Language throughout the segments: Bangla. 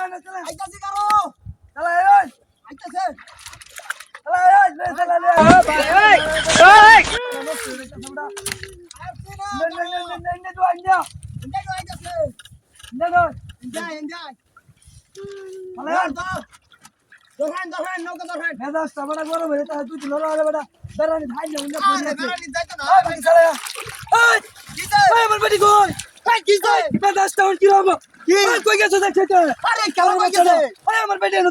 আইতাছি কারো আইতাছে আমার বেটে আছে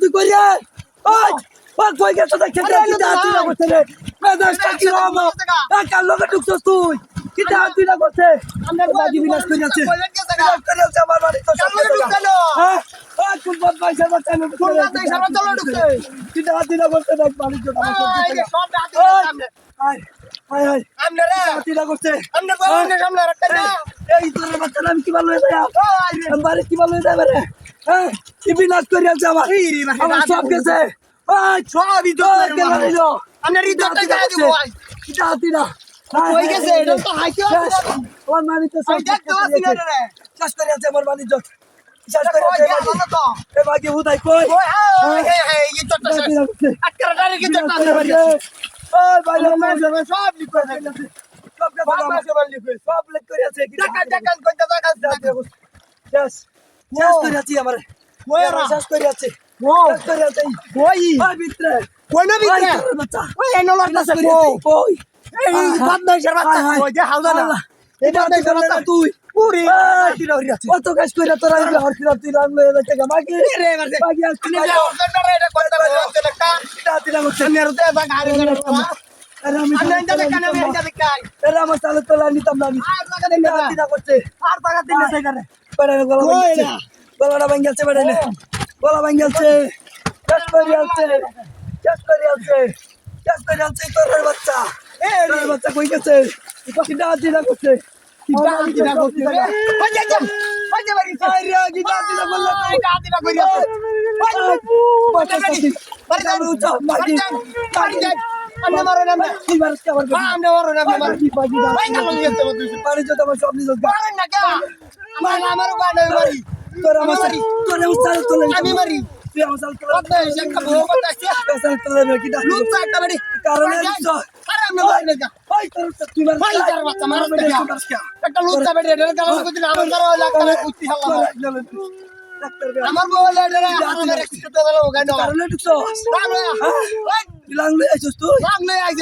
তুই করিয়া কই গেছ খেতে কার লোকে ঢুকছস তুই কিটা দিনা করছে আমরা বাজি বিলাস করে আছে আমার বাড়ি তো হ্যাঁ ওই কোন বদমাইশের বাচ্চা আমি কোন বদমাইশের বাচ্চা ঢুকছে কিটা দিনা করছে দেখ বাড়ি তো আয় আয় আমরা রে দিনা করছে আমরা বলনে সামনে রাখতে না এই তোর বাচ্চা নাম কি বললে ভাইয়া আমি বাড়ি কি বললে যাবে রে হ্যাঁ কি বিলাস করে আছে আমার সব গেছে ওই সবই তো গেল রে আমরা রিদতে যাই দিব কিটা দিনা কই গেছে এটা তো হাইতে আমার মানি তো সব দেখতে আসি না রে চাষ করে আছে আমার মানি যত চাষ করে আছে এ বাকি উদাই কই হে এই চটটা আটকারা ডারে কি চটটা আছে বাড়ি ওই বাইরে সব লিখ করে আছে সব কে বাবা সব লিখ করে আছে কি টাকা টাকা কোনটা টাকা চাষ চাষ করে আছে আমার ওইরা চাষ করে আছে চাষ করে আছে ওই ভিতরে কোন ভিতরে বাচ্চা ওই এনলাটা কই এই বদমাইশের বাচ্চা ওই যে হালদা না এটা দেখো না তুই পুরি মাটির হরি আছে কত কাজ কইরা তোরা এই হরকি তুই লাগলো এর থেকে বাকি রে বাকি আসছে না এটা করতে বলতে একটা এটা দিলা হচ্ছে আমি আর তো বাকি আরে আরে আমি এটা কেন আমি এটা দেখাই আরে আমার চালু তোলা নিতাম না আমি আর টাকা দিন না দিনা করছে আর টাকা দিন না তাই করে পড়ে গলা ভাঙছে পড়ে না গলা ভাঙছে চাষ করে আছে তোর বাচ্চা তোর বাচ্চা কই গেছে কিটা দিনা করছে কিটা দিনা করছে বাজে বাড়ি আরে কিটা দিনা বললা কিটা দিনা কই গেছে বাচ্চা সাথী বাচ্চা উঠা বাকি আমরা মারো না কি মারছ কে মারবে আমরা মারো না মার কি বাজি দা ভাই না গেছে পানি যত আমার সব নিজে মারেন না কে আমার বাড়ি মারি তোর আমার চাল তোলে আমি মারি তুই আমার চাল তোলে কত এসে একটা বউ করতেছিস চাল তোলে কিটা লুক একটা বাড়ি কারণে আরে আমরা মারি না ওই তোর তুই মার ভাই তার বাচ্চা মারছ কে একটা লুক একটা বাড়ি এটা কারণ কত আমার কারো লাগবে কুত্তি হাল্লা আমার বউ লেডারে আমার একটু তো গেল ওখানে কারণে ঢুকছো লাগলে আইছস তুই লাগলে আইছ